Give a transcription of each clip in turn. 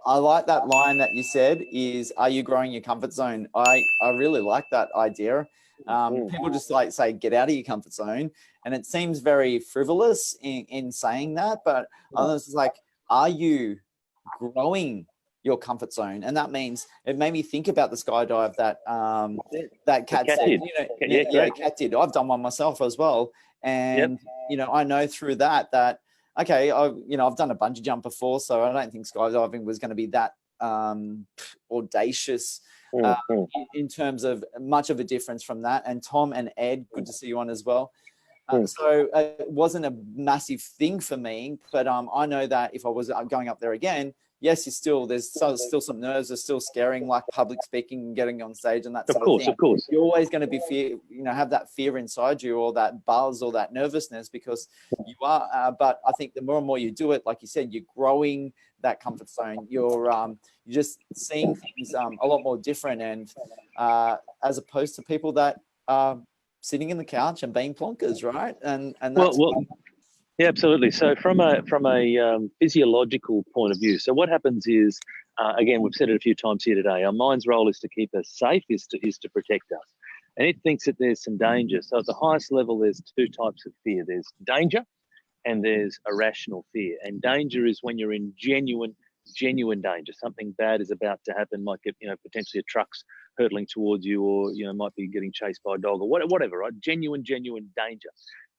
I like that line that you said is, are you growing your comfort zone? I really like that idea. People just like say, get out of your comfort zone. And it seems very frivolous in saying that, but I was like, are you growing your comfort zone? And that means, it made me think about the skydive that Kat said, Kat did. I've done one myself as well. And, I know through that, okay, I've done a bungee jump before, so I don't think skydiving was going to be that audacious in terms of much of a difference from that. And Tom and Ed, good to see you on as well. So it wasn't a massive thing for me, but I know that if I was going up there again, yes, there's still some nerves, there's still scaring, like public speaking and getting on stage and that sort of thing. Of course. You're always going to be have that fear inside you, or that buzz or that nervousness, because you are. But I think the more and more you do it, like you said, you're growing that comfort zone. You're just seeing things a lot more different, and as opposed to people that are sitting in the couch and being plonkers, right? And that's yeah, absolutely. So from a physiological point of view, so what happens is, again, we've said it a few times here today, our mind's role is to keep us safe, is to protect us. And it thinks that there's some danger. So at the highest level, there's two types of fear. There's danger and there's irrational fear. And danger is when you're in genuine danger. Something bad is about to happen, might get, potentially a truck's hurtling towards you, or, might be getting chased by a dog, or whatever, right? Genuine danger.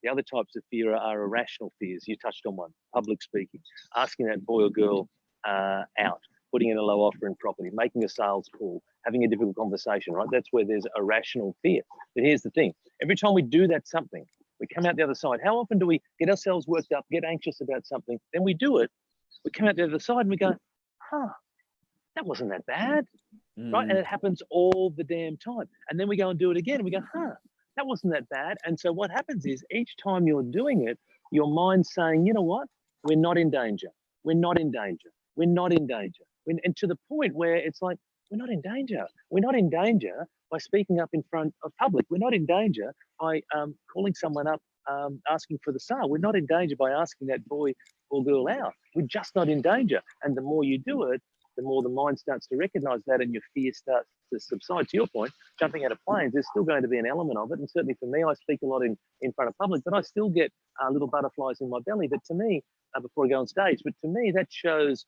The other types of fear are irrational fears. You touched on one: public speaking, asking that boy or girl out, putting in a low offer in property, making a sales call, having a difficult conversation, right? That's where there's irrational fear. But here's the thing: every time we do that something, we come out the other side. How often do we get ourselves worked up, get anxious about something, then we do it, we come out the other side and we go, that wasn't that bad, right? And it happens all the damn time. And then we go and do it again and we go, that wasn't that bad. And so what happens is, each time you're doing it, your mind's saying, you know what? We're not in danger. We're not in danger. We're not in danger. And to the point where it's like, we're not in danger. We're not in danger by speaking up in front of public. We're not in danger by calling someone up, asking for the sale. We're not in danger by asking that boy or girl out. We're just not in danger. And the more you do it, the more the mind starts to recognize that, and your fear starts to subside. To your point, jumping out of planes, there's still going to be an element of it. And certainly for me, I speak a lot in front of public, but I still get little butterflies in my belly. But to me, before I go on stage, but to me, that shows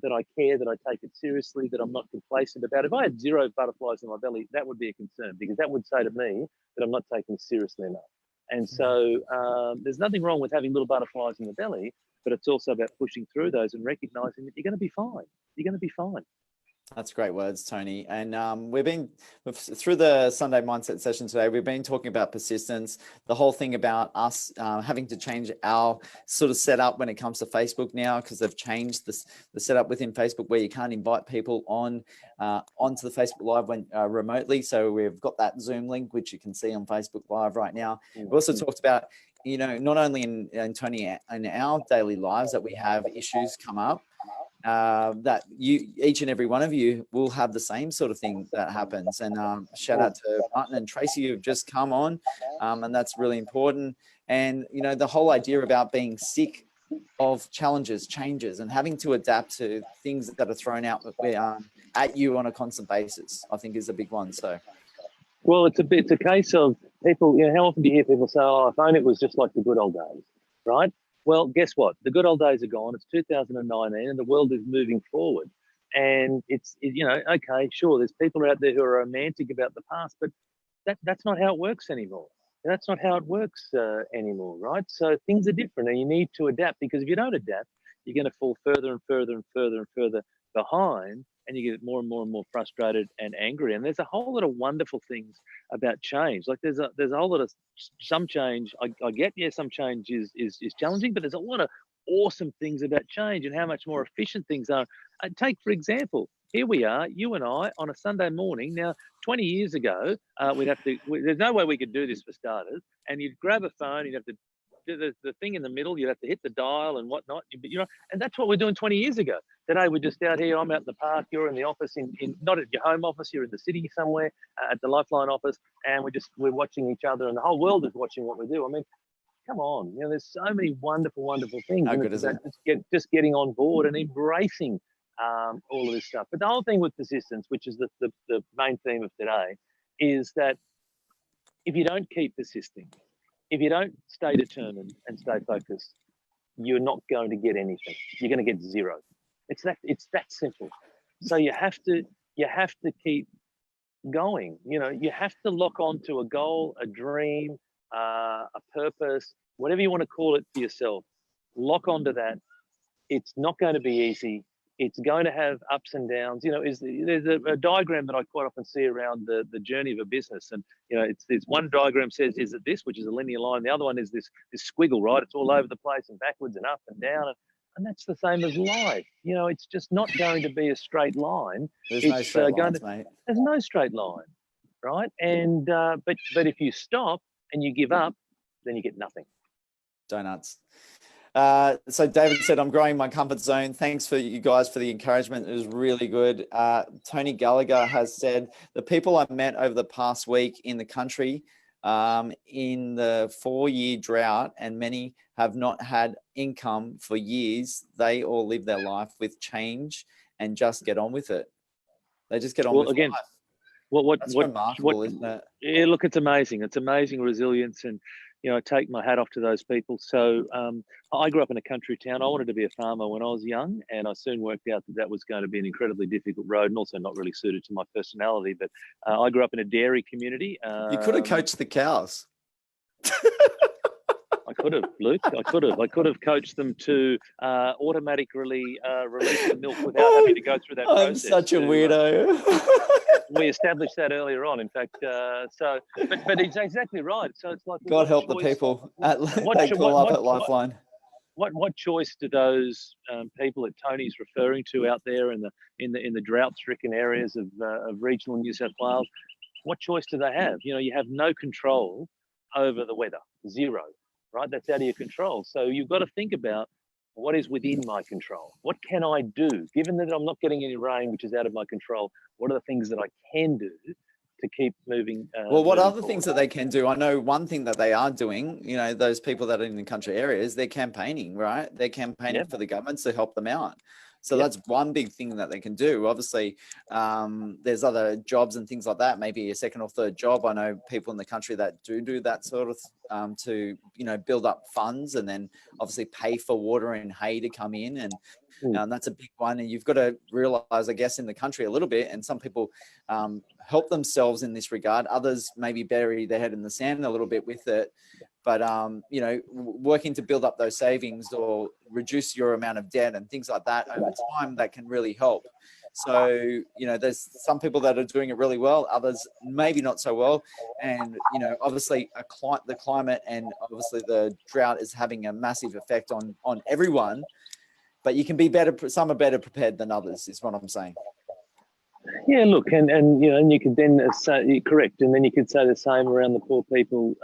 that I care, that I take it seriously, that I'm not complacent about it. If I had zero butterflies in my belly, that would be a concern, because that would say to me that I'm not taking it seriously enough. And so there's nothing wrong with having little butterflies in the belly, but it's also about pushing through those and recognizing that you're going to be fine. You're going to be fine. That's great words, Tony. And through the Sunday Mindset session today, we've been talking about persistence, the whole thing about us having to change our sort of setup when it comes to Facebook now, because they've changed the setup within Facebook where you can't invite people onto the Facebook Live when remotely. So we've got that Zoom link, which you can see on Facebook Live right now. We've also talked about, not only in Tony, in our daily lives that we have issues come up, that each and every one of you will have the same sort of thing that happens. And shout out to Martin and Tracy who've just come on, and that's really important. And the whole idea about being sick of challenges, changes, and having to adapt to things that are thrown out at you on a constant basis, I think is a big one. So, well, it's a case of people. How often do you hear people say, "Oh, if only it was just like the good old days," right? Well, guess what? The good old days are gone. It's 2019 and the world is moving forward. And it's okay, sure, there's people out there who are romantic about the past, but that's not how it works anymore. That's not how it works anymore, right? So things are different and you need to adapt, because if you don't adapt, you're going to fall further and further and further and further behind, and you get more and more and more frustrated and angry. And there's a whole lot of wonderful things about change. Like there's a whole lot of some change. I get, some change is challenging, but there's a lot of awesome things about change and how much more efficient things are. Take, for example, here we are, you and I, on a Sunday morning. Now, 20 years ago, there's no way we could do this for starters. And you'd grab a phone, you'd have to do the thing in the middle, you'd have to hit the dial and whatnot, and that's what we're doing 20 years ago. Today, we're just out here, I'm out in the park, you're in the office, in not at your home office, you're in the city somewhere, at the Lifeline office, and we're watching each other, and the whole world is watching what we do. I mean, come on, there's so many wonderful, wonderful things. How good is it? Just getting on board and embracing all of this stuff. But the whole thing with persistence, which is the main theme of today, is that if you don't keep persisting, if you don't stay determined and stay focused, you're not going to get anything. You're going to get zero. It's that simple. So you have to keep going. You have to lock onto a goal, a dream, a purpose, whatever you want to call it for yourself. Lock onto that. It's not going to be easy. It's going to have ups and downs. There's a diagram that I quite often see around the journey of a business, and there's one diagram says, is it this, which is a linear line. The other one is this squiggle, right? It's all over the place and backwards and up and down, and that's the same as life. It's just not going to be a straight line. There's no straight lines, mate. There's no straight line, right? And but if you stop and you give up, then you get nothing. Donuts. So David said, I'm growing my comfort zone. Thanks for you guys for the encouragement. It was really good. Tony Gallagher has said, the people I met over the past week in the country in the 4-year drought, and many have not had income for years, they all live their life with change and just get on with it. They just get on with life. That's remarkable, isn't it? Yeah, look, it's amazing. It's amazing resilience, and I take my hat off to those people. So I grew up in a country town. I wanted to be a farmer when I was young, and I soon worked out that was going to be an incredibly difficult road, and also not really suited to my personality. But I grew up in a dairy community. You could have coached the cows. I could have, Luke. I could have coached them to automatically release the milk without having to go through that process. I'm such a weirdo. We established that earlier on, in fact. But it's exactly right. So it's like, God help the people they call up at Lifeline. What choice do those people that Tony's referring to out there in the drought-stricken areas of regional New South Wales? What choice do they have? You have no control over the weather, zero. Right, that's out of your control. So you've got to think about what is within my control. What can I do, given that I'm not getting any rain, which is out of my control? What are the things that I can do to keep moving? Well, what other things that they can do? I know one thing that they are doing. Those people that are in the country areas, they're campaigning, right? They're campaigning for the governments to help them out. So that's one big thing that they can do. Obviously, there's other jobs and things like that, maybe a second or third job. I know people in the country that do that sort of to, build up funds and then obviously pay for water and hay to come in. And that's a big one. And you've got to realize, I guess, in the country a little bit, and some people help themselves in this regard. Others maybe bury their head in the sand a little bit with it. But, working to build up those savings or reduce your amount of debt and things like that over time, that can really help. So, there's some people that are doing it really well, others maybe not so well. And, obviously the climate and obviously the drought is having a massive effect on everyone, but you can be better. Some are better prepared than others is what I'm saying. Yeah, look, and you could then say, correct. And then you could say the same around the poor people,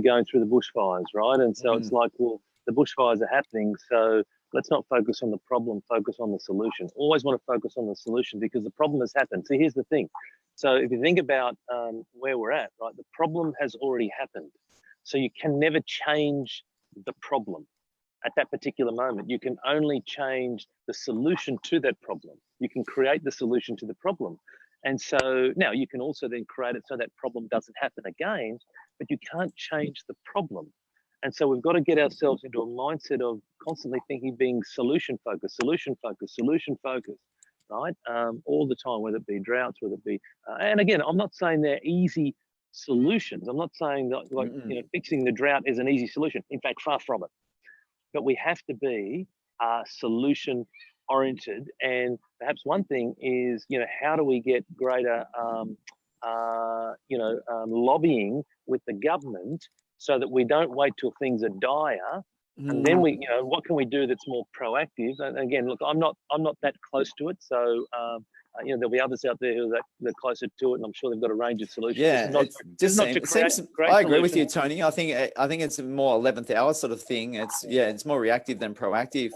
going through the bushfires, right? And so it's like, well, the bushfires are happening, so let's not focus on the problem, focus on the solution. Always want to focus on the solution because the problem has happened. So here's the thing. So if you think about where we're at, right, the problem has already happened. So you can never change the problem at that particular moment. You can only change the solution to that problem. You can create the solution to the problem. And so now you can also then create it so that problem doesn't happen again, but you can't change the problem. And so we've got to get ourselves into a mindset of constantly thinking, being solution focused, right? All the time, whether it be droughts, whether it be, and again, I'm not saying they're easy solutions. I'm not saying that fixing the drought is an easy solution. In fact, far from it. But we have to be solution oriented. And perhaps one thing is, how do we get greater, lobbying with the government so that we don't wait till things are dire, and then we, what can we do that's more proactive? And again, look, I'm not that close to it, so there'll be others out there who are closer to it, and I'm sure they've got a range of solutions. Yeah, I agree with you, Tony. I think it's a more 11th hour sort of thing. It's more reactive than proactive.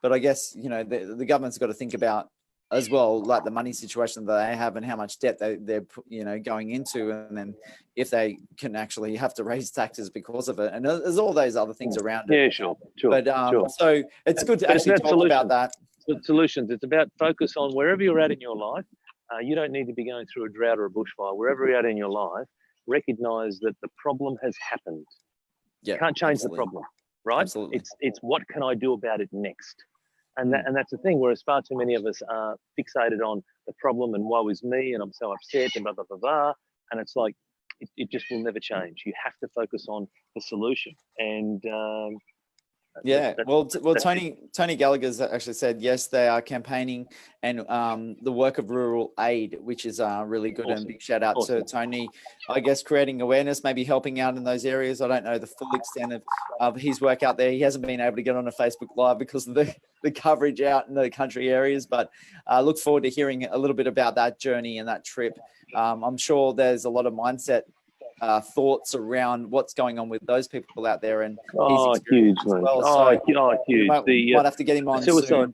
But I guess the government's got to think about as well, like the money situation that they have and how much debt they're going into, and then if they can actually have to raise taxes because of it, and there's all those other things around it. Yeah, sure. But so it's good to actually talk about that. solutions. It's about focus on wherever you're at in your life. You don't need to be going through a drought or a bushfire. Wherever you're at in your life, recognize that the problem has happened. Yeah, You can't change absolutely. the problem, right? Absolutely. It's what can I do about it next? And that's the thing, whereas far too many of us are fixated on the problem and woe is me and I'm so upset and blah, blah, blah, blah. And it's like, it just will never change. You have to focus on the solution. And yeah, well, Tony Gallagher's actually said yes, they are campaigning, and the work of rural aid, which is really good. Awesome. And big shout out to Tony. I guess creating awareness, maybe helping out in those areas. I don't know the full extent of his work out there. He hasn't been able to get on a Facebook Live because of the coverage out in the country areas. But I look forward to hearing a little bit about that journey and that trip. I'm sure there's a lot of mindset thoughts around what's going on with those people out there, and huge, as well. Huge. Might have to get him on soon.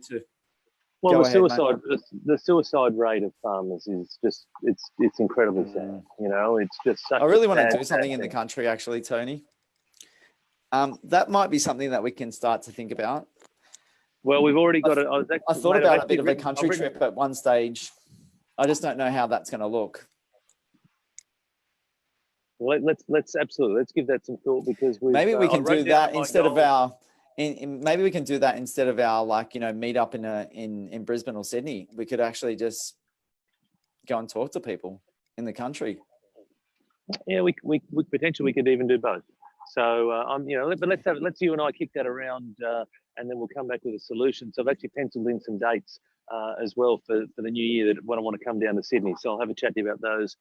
The suicide rate of farmers is just it's incredibly sad. You know, it's just such. I really want to do something in the country, actually, Tony. That might be something that we can start to think about. Well, we've already got it. I thought about a bit of a country trip at one stage. I just don't know how that's going to look. Well, let's absolutely give that some thought, because maybe we can do that instead of our. Maybe we can do that instead of our meet up in Brisbane or Sydney. We could actually just go and talk to people in the country. Yeah, we potentially could even do both. So but let's you and I kick that around, and then we'll come back with a solution. So I've actually penciled in some dates as well for the new year that when I want to come down to Sydney. So I'll have a chat to you about those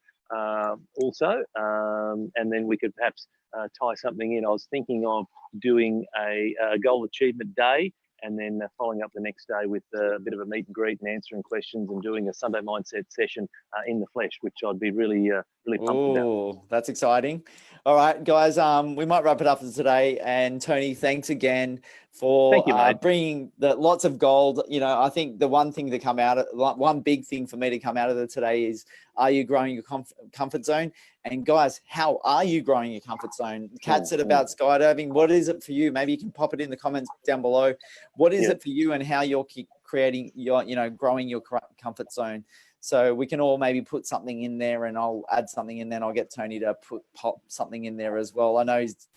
also, and then we could perhaps tie something in. I was thinking of doing a goal achievement day, and then following up the next day with a bit of a meet and greet and answering questions and doing a Sunday mindset session in the flesh, which I'd be really pumped about. Oh, that's exciting. All right, guys, we might wrap it up for today. And Tony, thanks again for bringing lots of gold. You know, I think the one thing to come out of one big thing for me to come out of it today is, are you growing your comfort zone? And guys, how are you growing your comfort zone? Kat said about skydiving. What is it for you? Maybe you can pop it in the comments down below. What is it for you, and how you're creating your, growing your comfort zone? So we can all maybe put something in there, and I'll add something, and then I'll get Tony to pop something in there as well. I know he's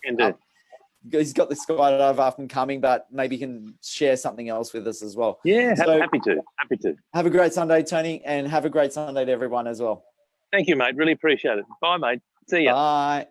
got the skydive up and coming, but maybe he can share something else with us as well. Yeah, happy to. Have a great Sunday, Tony, and have a great Sunday to everyone as well. Thank you, mate. Really appreciate it. Bye, mate. See ya. Bye.